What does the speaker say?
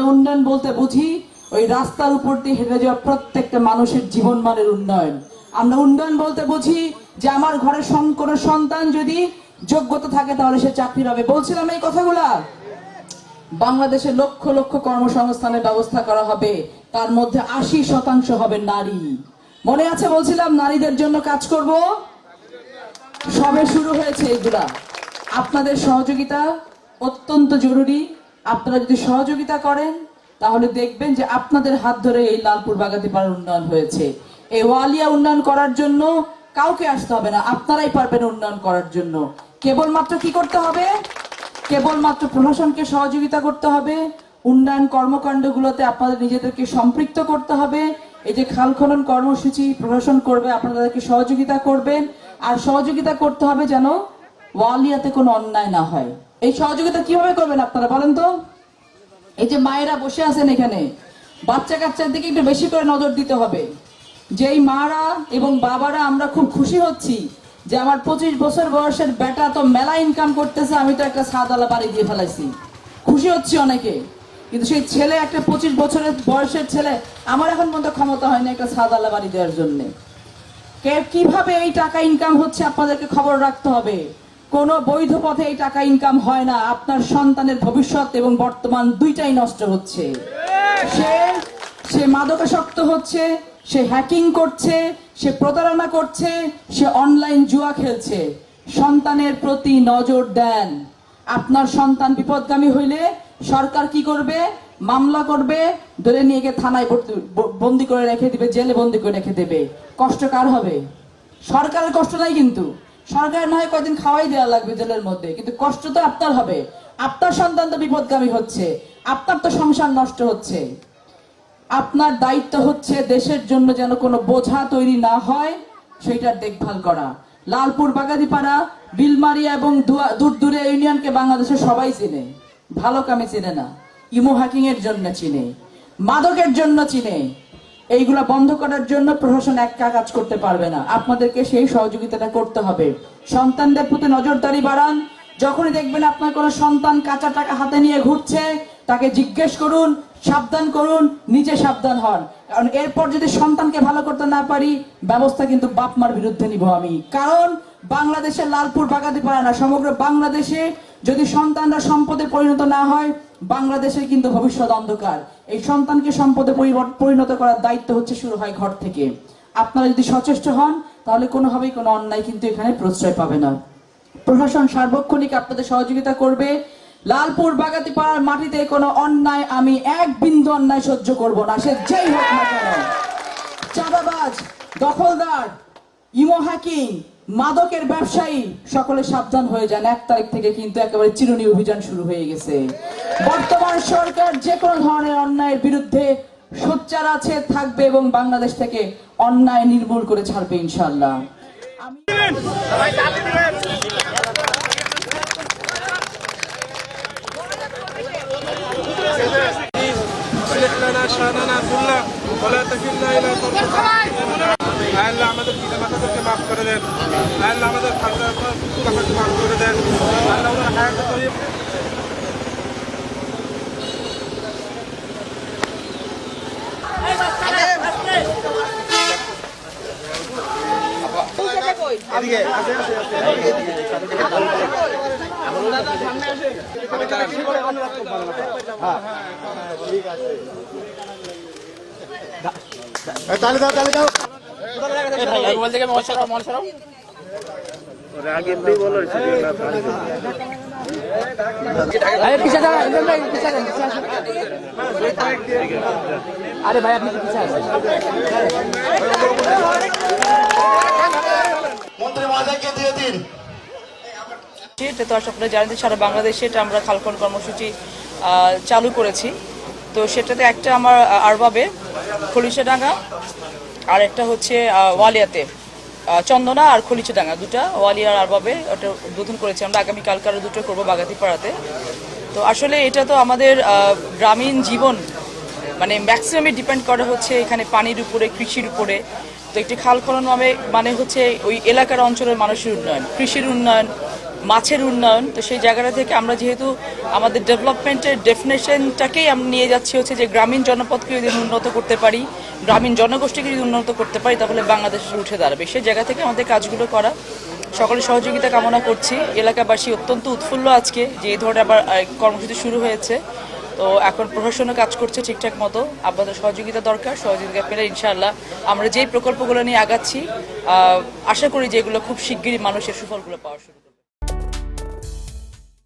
আমরা উন্নয়ন বলতে বুঝি ওই রাস্তার উপর দিয়ে হেঁটে যাওয়া প্রত্যেকটা মানুষের জীবনমানের উন্নয়ন। আমরা উন্নয়ন বলতে বুঝি যে আমার ঘরে কোনো সন্তান যদি যোগ্যতা থাকে তাহলে সে চাকরি পাবে। বলছিলাম এই কথাগুলা। বাংলাদেশে লক্ষ লক্ষ কর্মসংস্থানের ব্যবস্থা করা হবে, তার মধ্যে 80% হবে নারী। মনে আছে বলছিলাম নারীদের জন্য কাজ করব, সবে শুরু হয়েছে এগুলা। আপনাদের সহযোগিতা অত্যন্ত জরুরি। আপনারা যদি সহযোগিতা করেন তাহলে দেখবেন যে আপনাদের হাত ধরে এই লালপুর বাগাতিপাড়ার উন্নয়ন হয়েছে। এই ওয়ালিয়া উন্নয়ন করার জন্য কাউকে আসতে হবে না, আপনারাই পারবেন উন্নয়ন করার জন্য। কেবলমাত্র কি করতে হবে? কেবলমাত্র প্রশাসনকে সহযোগিতা করতে হবে, উন্নয়ন কর্মকাণ্ডগুলোতে আপনাদের নিজেদেরকে সম্পৃক্ত করতে হবে। এই যে খাল খনন কর্মসূচি প্রশাসন করবে, আপনারা তাদেরকে সহযোগিতা করবেন। আর সহযোগিতা করতে হবে যেন ওয়ালিয়াতে কোনো অন্যায় না হয়। এই সহযোগিতা কিভাবে করবেন আপনারা বলেন তো? এই যে মায়েরা বসে আছেন এখানে, বাচ্চা কাচ্চার দিকে একটু বেশি করে নজর দিতে হবে। যেই মারা এবং বাবারা আমরা খুব খুশি হচ্ছি যে আমার 25 বছর বয়সের বেটা তো মেলা ইনকাম করতেছে, আমি তো একটা সাদালা বাড়ি দিয়ে ফেলাইছি, খুশি হচ্ছি অনেকে। কিন্তু সেই ছেলে, একটা 25 বছরের বয়সের ছেলে, আমার এখন পর্যন্ত ক্ষমতা হয়নি একটা সাদালা বাড়ি দেওয়ার জন্য। কিভাবে এই টাকা ইনকাম হচ্ছে আপনাদেরকে খবর রাখতে হবে। কোনো বৈধ পথে এই টাকা ইনকাম হয় না। আপনার সন্তানের ভবিষ্যৎ এবং বর্তমান দুইটাই নষ্ট হচ্ছে। সে মাদকাসক্ত হচ্ছে, সে হ্যাকিং করছে, সে প্রতারণা করছে, সে অনলাইন জুয়া খেলছে। সন্তানের প্রতি নজর দেন। আপনার সন্তান বিপদগামী হইলে সরকার কি করবে? মামলা করবে, ধরে নিয়ে গিয়ে থানায় বন্দি করে রেখে দিবে, জেলে বন্দি করে রেখে দেবে। কষ্ট কার হবে? সরকারের কষ্ট নাই, কিন্তু সরকার নয় কয়েকদিন খাওয়াই দেওয়া লাগবে জেলের মধ্যে, কিন্তু কষ্ট তো আপনার হবে। আপনার সন্তান তো বিপদগামী হচ্ছে, আপনার তো সংসার নষ্ট হচ্ছে। আপনার দায়িত্ব হচ্ছে দেশের জন্য যেন কোনো বোঝা তৈরি না হয় সেটার দেখভাল করা। লালপুর বাগাতিপাড়া, বিলমারিয়া এবং দূরে ইউনিয়নকে বাংলাদেশের সবাই চিনে, ভালো কামে চিনে না, ইমো হ্যাকিং এর জন্য চিনে, মাদকের জন্য চিনে। এইগুলা বন্ধ করার জন্য প্রশাসন একা কাজ করতে পারবে না, আপনাদেরকে সেই সহযোগিতাটা করতে হবে। সন্তানদের প্রতি নজরদারি বাড়ান। যখনই দেখবেন আপনার কোনো সন্তান কাঁচা টাকা হাতে নিয়ে ঘুরছে, তাকে জিজ্ঞেস করুন, সাবধান করুন, নিজে সাবধান হন। কারণ এরপর যদি সন্তানকে ভালো করতে না পারি, ব্যবস্থা কিন্তু বাপ মার বিরুদ্ধে নিব আমি। কারণ বাংলাদেশের লালপুর বাগাতিপাড়া না, সমগ্র বাংলাদেশে যদি সন্তানরা সম্পদে পরিণত না হয়, বাংলাদেশের কিন্তু ভবিষ্যৎ অন্ধকার। এই সন্তানকে সম্পদে পরিণত করার দায়িত্ব হচ্ছে শুরু হয় ঘর থেকে। আপনারা যদি সচেষ্ট হন তাহলে কোনোভাবেই কোনো অন্যায় কিন্তু এখানে প্রশ্রয় পাবে না। প্রশাসন সার্বক্ষণিক আপনাদের সহযোগিতা করবে। লালপুর বাগাতিপাড়ার মাটিতে কোনো অন্যায়, আমি এক বিন্দু অন্যায় সহ্য করব না, সে যেই হোক না কেন। চাঁদাবাজ, দখলদার, ইমো হ্যাকিং, মাদকের ব্যবসায়ী, সকলে সাবধান হয়ে যান। 1 তারিখ থেকে কিন্তু একেবারে চিরুনি অভিযান শুরু হয়ে গেছে। বর্তমান সরকার যে কোনো ধরনের অন্যায়ের বিরুদ্ধে সোচ্চার আছে, থাকবে এবং বাংলাদেশ থেকে অন্যায় নির্মূল করে ছাড়বে ইনশাআল্লাহ। আমাদের পিতামাতাদেরকে মাফ করে দেন, আমাদের মাফ করে দেন, তাহলে দাও তাহলে দাও আরে ভাই আপনি পিছে আসেন। মন্ত্রী মহোদয়কে দিয়ে দিন। এটা তো আসলে জানেন সারা বাংলাদেশে এটা আমরা খাল খনন কর্মসূচি চালু করেছি। তো সেটাতে একটা আমার আরবাবে খলিশাডাঙ্গা, আর একটা হচ্ছে ওয়ালিয়াতে চন্দনা আর খলিশাডাঙ্গা, দুটা ওয়ালিয়ার আরবাবে ওটা উদ্বোধন করেছি আমরা। আগামীকালকে আরও দুটো করবো বাগাতিপাড়াতে। তো আসলে এটা তো আমাদের গ্রামীণ জীবন মানে ম্যাক্সিমামই ডিপেন্ড করা হচ্ছে এখানে পানির উপরে, কৃষির উপরে। তো একটি খাল খনন মানে হচ্ছে ওই এলাকার অঞ্চলের মানুষের উন্নয়ন, কৃষির উন্নয়ন, মাছের উন্নয়ন। তো সেই জায়গাটা থেকে আমরা যেহেতু আমাদের ডেভেলপমেন্টের ডেফিনেশনটাকেই আমরা নিয়ে যাচ্ছি হচ্ছে যে গ্রামীণ জনপদকে যদি উন্নত করতে পারি, গ্রামীণ জনগোষ্ঠীকে যদি উন্নত করতে পারি, তাহলে বাংলাদেশ উঠে দাঁড়াবে। সেই জায়গা থেকে আমাদের কাজগুলো করা, সকলের সহযোগিতা কামনা করছি। এলাকাবাসী অত্যন্ত উৎফুল্ল আজকে যে এই ধরনের আবার কর্মসূচি শুরু হয়েছে। তো এখন প্রশাসনও কাজ করছে ঠিকঠাক মতো। আপনাদের সহযোগিতা দরকার, সহযোগিতা পেলে ইনশাআল্লাহ আমরা যেই প্রকল্পগুলো নিয়ে আগাচ্ছি, আশা করি যে এগুলো খুব শিগগিরই মানুষের সুফলগুলো পাওয়া শুরু করবে।